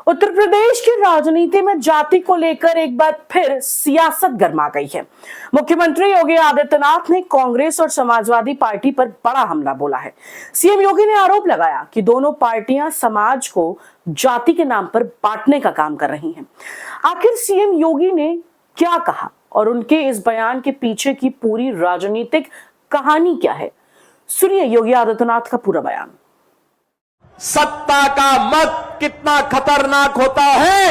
उत्तर प्रदेश की राजनीति में जाति को लेकर एक बार फिर सियासत गर्मा गई है। मुख्यमंत्री योगी आदित्यनाथ ने कांग्रेस और समाजवादी पार्टी पर बड़ा हमला बोला है। सीएम योगी ने आरोप लगाया कि दोनों पार्टियां समाज को जाति के नाम पर बांटने का काम कर रही हैं। आखिर सीएम योगी ने क्या कहा और उनके इस बयान के पीछे की पूरी राजनीतिक कहानी क्या है, सुनिए योगी आदित्यनाथ का पूरा बयान। सत्ता का मत कितना खतरनाक होता है,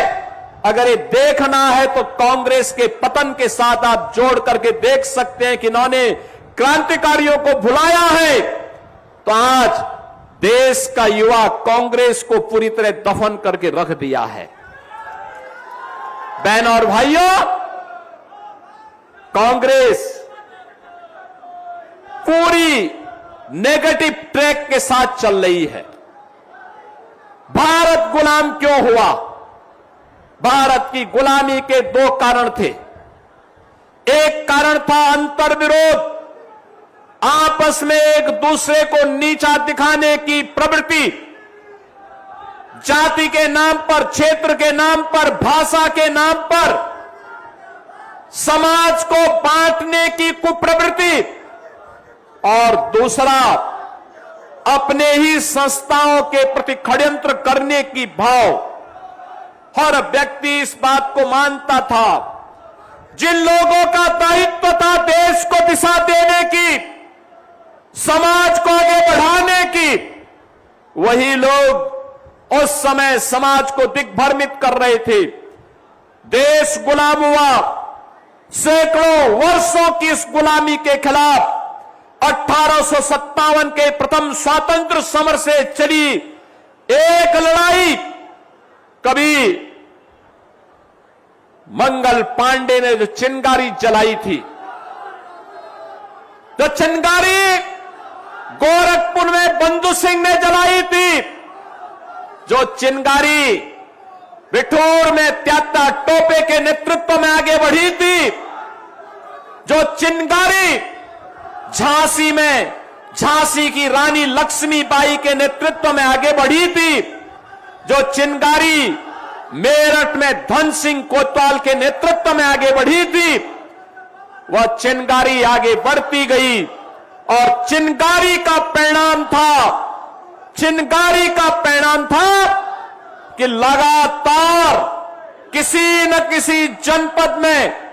अगर ये देखना है तो कांग्रेस के पतन के साथ आप जोड़ करके देख सकते हैं कि इन्होंने क्रांतिकारियों को भुलाया है, तो आज देश का युवा कांग्रेस को पूरी तरह दफन करके रख दिया है। बहनों और भाइयों, कांग्रेस पूरी नेगेटिव ट्रैक के साथ चल रही है। भारत गुलाम क्यों हुआ? भारत की गुलामी के दो कारण थे। एक कारण था अंतर्विरोध, आपस में एक दूसरे को नीचा दिखाने की प्रवृत्ति, जाति के नाम पर, क्षेत्र के नाम पर, भाषा के नाम पर समाज को बांटने की कुप्रवृत्ति, और दूसरा अपने ही संस्थाओं के प्रति षड्यंत्र करने की भाव। हर व्यक्ति इस बात को मानता था, जिन लोगों का दायित्व था देश को दिशा देने की, समाज को आगे बढ़ाने की, वही लोग उस समय समाज को दिग्भ्रमित कर रहे थे। देश गुलाम हुआ। सैकड़ों वर्षों की इस गुलामी के खिलाफ 1857 के प्रथम स्वातंत्र समर से चली एक लड़ाई, कभी मंगल पांडे ने जो चिंगारी जलाई थी, जो चिंगारी गोरखपुर में बंधु सिंह ने जलाई थी, जो चिंगारी बिठूर में त्याता टोपे के नेतृत्व में आगे बढ़ी थी, जो चिंगारी झांसी में झांसी की रानी लक्ष्मीबाई के नेतृत्व में आगे बढ़ी थी, जो चिंगारी मेरठ में धन सिंह कोतवाल के नेतृत्व में आगे बढ़ी थी, वह चिंगारी आगे बढ़ती गई। और चिंगारी का परिणाम था कि लगातार किसी न किसी जनपद में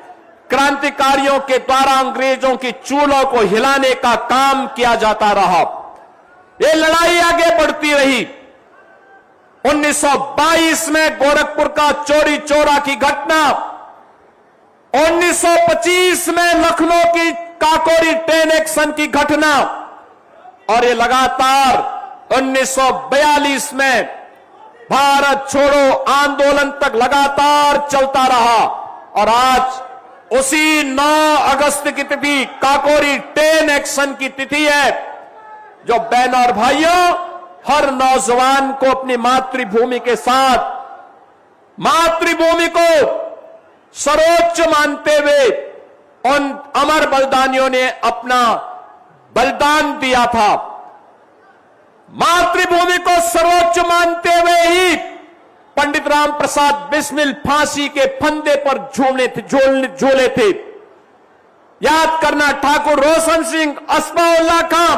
क्रांतिकारियों के द्वारा अंग्रेजों की चूल्हों को हिलाने का काम किया जाता रहा। ये लड़ाई आगे बढ़ती रही। 1922 में गोरखपुर का चोरी चोरा की घटना, 1925 में लखनऊ की काकोरी ट्रेन एक्शन की घटना, और ये लगातार 1942 में भारत छोड़ो आंदोलन तक लगातार चलता रहा। और आज उसी 9 अगस्त की तिथि काकोरी ट्रेन एक्शन की तिथि है, जो बहनों और भाइयों, हर नौजवान को अपनी मातृभूमि के साथ, मातृभूमि को सर्वोच्च मानते हुए उन अमर बलिदानियों ने अपना बलिदान दिया था। मातृभूमि को सर्वोच्च मानते हुए ही पंडित राम प्रसाद बिस्मिल फांसी के फंदे पर झूले थे। याद करना, ठाकुर रोशन सिंह, अस्फाउल्लाह खां,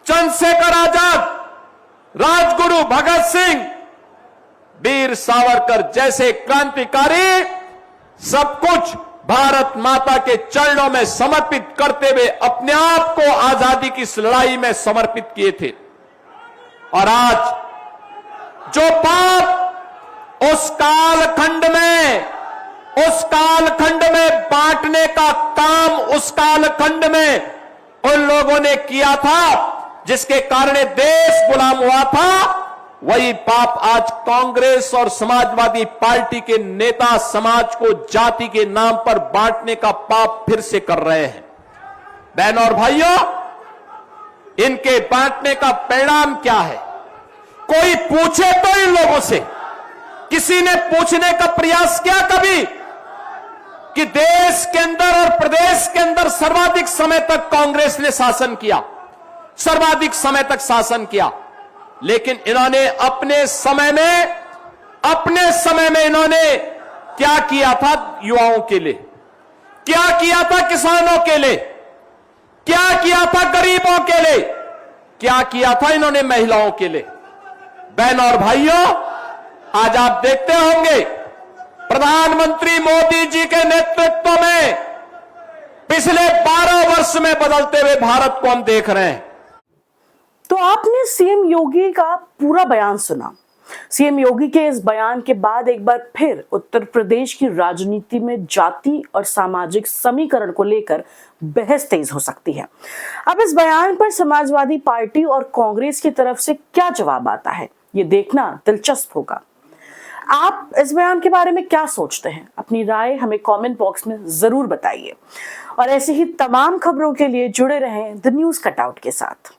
चंद्रशेखर आजाद, राजगुरु भगत सिंह, वीर सावरकर जैसे क्रांतिकारी सब कुछ भारत माता के चरणों में समर्पित करते हुए अपने आप को आजादी की इस लड़ाई में समर्पित किए थे। और आज जो पाप उस कालखंड में बांटने का काम उस कालखंड में उन लोगों ने किया था, जिसके कारण देश गुलाम हुआ था, वही पाप आज कांग्रेस और समाजवादी पार्टी के नेता समाज को जाति के नाम पर बांटने का पाप फिर से कर रहे हैं। बहनों और भाइयों, इनके बांटने का परिणाम क्या है? कोई पूछे तो इन लोगों से, किसी ने पूछने का प्रयास किया कभी कि देश के अंदर और प्रदेश के अंदर सर्वाधिक समय तक कांग्रेस ने शासन किया, सर्वाधिक समय तक शासन किया, लेकिन इन्होंने अपने समय में अपने समय में इन्होंने क्या किया था युवाओं के लिए, क्या किया था किसानों के लिए, क्या किया था गरीबों के लिए, क्या किया था इन्होंने महिलाओं के लिए। बहनों और भाइयों, आज आप देखते होंगे प्रधानमंत्री मोदी जी के नेतृत्व में पिछले 12 वर्ष में बदलते हुए भारत को हम देख रहे हैं। तो आपने सीएम योगी का पूरा बयान सुना। सीएम योगी के इस बयान के बाद एक बार फिर उत्तर प्रदेश की राजनीति में जाति और सामाजिक समीकरण को लेकर बहस तेज हो सकती है। अब इस बयान पर समाजवादी पार्टी और कांग्रेस की तरफ से क्या जवाब आता है, ये देखना दिलचस्प होगा। आप इस बयान के बारे में क्या सोचते हैं? अपनी राय हमें कमेंट बॉक्स में जरूर बताइए और ऐसी ही तमाम खबरों के लिए जुड़े रहें द न्यूज़ कटआउट के साथ।